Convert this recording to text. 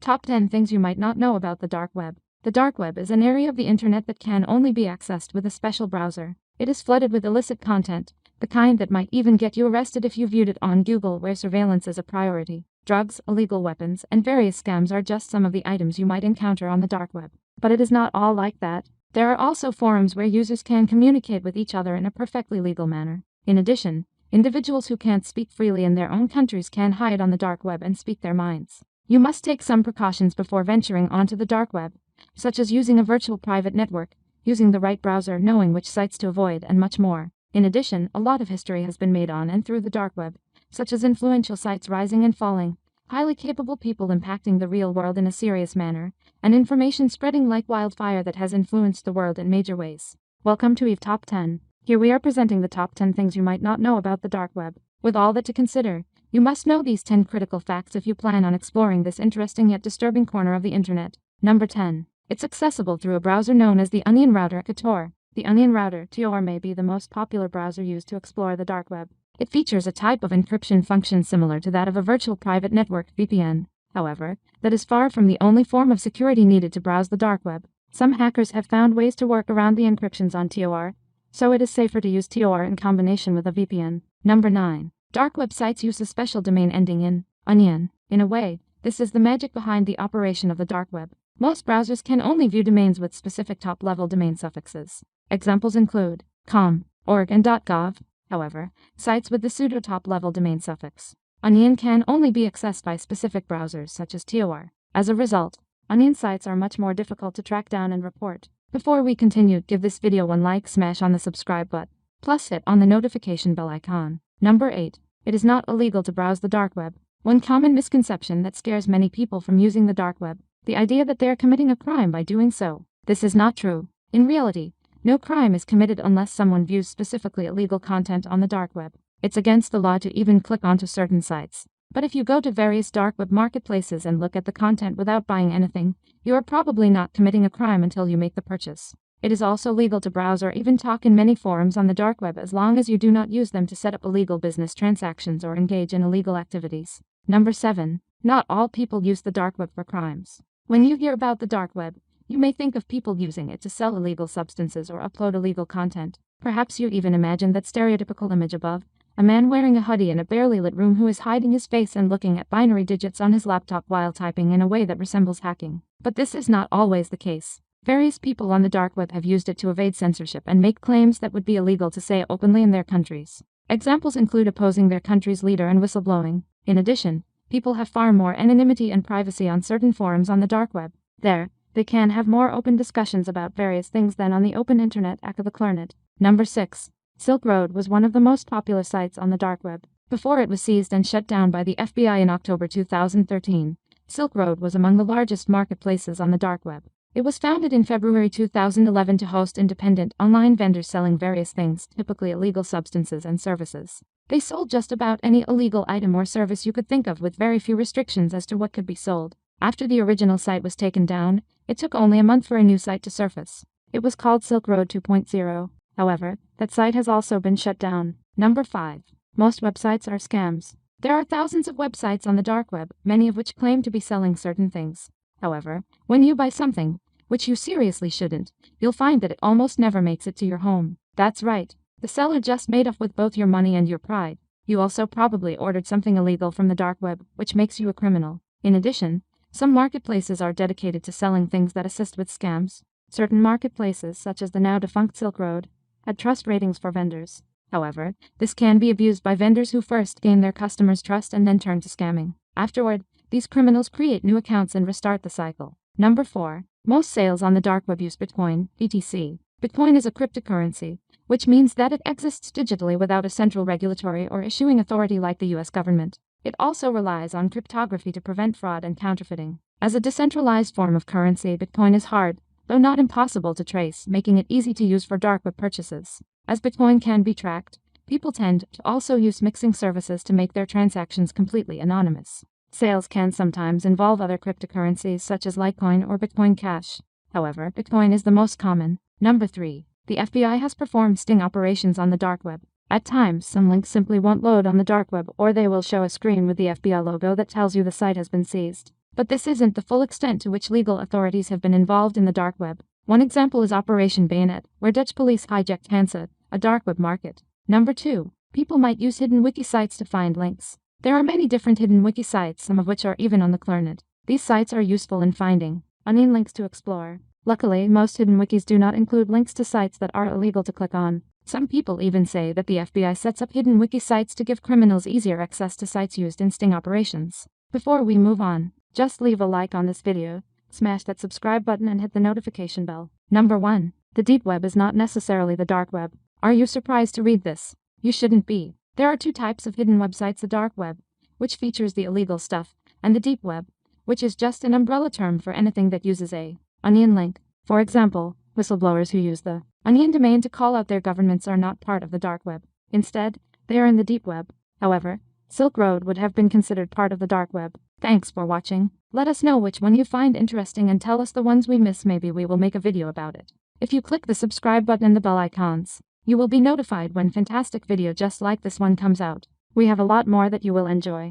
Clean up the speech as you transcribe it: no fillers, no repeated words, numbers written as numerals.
Top 10 Things You Might Not Know About the Dark Web. The dark web is an area of the internet that can only be accessed with a special browser. It is flooded with illicit content, the kind that might even get you arrested if you viewed it on Google, where surveillance is a priority. Drugs, illegal weapons, and various scams are just some of the items you might encounter on the dark web. But it is not all like that. There are also forums where users can communicate with each other in a perfectly legal manner. In addition, individuals who can't speak freely in their own countries can hide on the dark web and speak their minds. You must take some precautions before venturing onto the dark web, such as using a virtual private network, using the right browser, knowing which sites to avoid, and much more. In addition, a lot of history has been made on and through the dark web, such as influential sites rising and falling, highly capable people impacting the real world in a serious manner, and information spreading like wildfire that has influenced the world in major ways. Welcome to EVE Top 10. Here we are presenting the top 10 things you might not know about the dark web. With all that to consider, you must know these 10 critical facts if you plan on exploring this interesting yet disturbing corner of the internet. Number 10. It's accessible through a browser known as the Onion Router, Tor. The Onion Router, Tor, may be the most popular browser used to explore the dark web. It features a type of encryption function similar to that of a virtual private network, VPN. However, that is far from the only form of security needed to browse the dark web. Some hackers have found ways to work around the encryptions on Tor, so it is safer to use Tor in combination with a VPN. Number 9. Dark websites use a special domain ending in onion. In a way, this is the magic behind the operation of the dark web. Most browsers can only view domains with specific top-level domain suffixes. Examples include .com, .org, and .gov. However, sites with the pseudo top-level domain suffix onion can only be accessed by specific browsers such as Tor. As a result, onion sites are much more difficult to track down and report. Before we continue, give this video one like, smash on the subscribe button, plus hit on the notification bell icon. Number 8. It is not illegal to browse the dark web. One common misconception that scares many people from using the dark web: the idea that they are committing a crime by doing so. This is not true. In reality, no crime is committed unless someone views specifically illegal content on the dark web. It's against the law to even click onto certain sites. But if you go to various dark web marketplaces and look at the content without buying anything, you are probably not committing a crime until you make the purchase. It is also legal to browse or even talk in many forums on the dark web as long as you do not use them to set up illegal business transactions or engage in illegal activities. Number 7. Not all people use the dark web for crimes. When you hear about the dark web, you may think of people using it to sell illegal substances or upload illegal content. Perhaps you even imagine that stereotypical image above: a man wearing a hoodie in a barely lit room who is hiding his face and looking at binary digits on his laptop while typing in a way that resembles hacking. But this is not always the case. Various people on the dark web have used it to evade censorship and make claims that would be illegal to say openly in their countries. Examples include opposing their country's leader and whistleblowing. In addition, people have far more anonymity and privacy on certain forums on the dark web. There, they can have more open discussions about various things than on the open internet. Number 6. Silk Road was one of the most popular sites on the dark web. Before it was seized and shut down by the FBI in October 2013, Silk Road was among the largest marketplaces on the dark web. It was founded in February 2011 to host independent online vendors selling various things, typically illegal substances and services. They sold just about any illegal item or service you could think of, with very few restrictions as to what could be sold. After the original site was taken down, it took only a month for a new site to surface. It was called Silk Road 2.0. However, that site has also been shut down. Number 5. Most websites are scams. There are thousands of websites on the dark web, many of which claim to be selling certain things. However, when you buy something, which you seriously shouldn't, you'll find that it almost never makes it to your home. That's right. The seller just made off with both your money and your pride. You also probably ordered something illegal from the dark web, which makes you a criminal. In addition, some marketplaces are dedicated to selling things that assist with scams. Certain marketplaces, such as the now defunct Silk Road, had trust ratings for vendors. However, this can be abused by vendors who first gain their customers' trust and then turn to scamming. Afterward, these criminals create new accounts and restart the cycle. Number 4. Most sales on the dark web use Bitcoin, BTC. Bitcoin is a cryptocurrency, which means that it exists digitally without a central regulatory or issuing authority like the US government. It also relies on cryptography to prevent fraud and counterfeiting. As a decentralized form of currency, Bitcoin is hard, though not impossible, to trace, making it easy to use for dark web purchases. As Bitcoin can be tracked, people tend to also use mixing services to make their transactions completely anonymous. Sales can sometimes involve other cryptocurrencies such as Litecoin or Bitcoin Cash. However, Bitcoin is the most common. Number 3. The FBI has performed sting operations on the dark web. At times, some links simply won't load on the dark web, or they will show a screen with the FBI logo that tells you the site has been seized. But this isn't the full extent to which legal authorities have been involved in the dark web. One example is Operation Bayonet, where Dutch police hijacked Hansa, a dark web market. Number 2. People might use hidden wiki sites to find links. There are many different hidden wiki sites, some of which are even on the Clernet. These sites are useful in finding onion links to explore. Luckily, most hidden wikis do not include links to sites that are illegal to click on. Some people even say that the FBI sets up hidden wiki sites to give criminals easier access to sites used in sting operations. Before we move on, just leave a like on this video, smash that subscribe button and hit the notification bell. Number 1. The deep web is not necessarily the dark web. Are you surprised to read this? You shouldn't be. There are two types of hidden websites: the dark web, which features the illegal stuff, and the deep web, which is just an umbrella term for anything that uses a onion link. For example, whistleblowers who use the onion domain to call out their governments are not part of the dark web. Instead, they are in the deep web. However, Silk Road would have been considered part of the dark web. Thanks for watching. Let us know which one you find interesting and tell us the ones we miss. Maybe we will make a video about it. If you click the subscribe button and the bell icons, you will be notified when fantastic video just like this one comes out. We have a lot more that you will enjoy.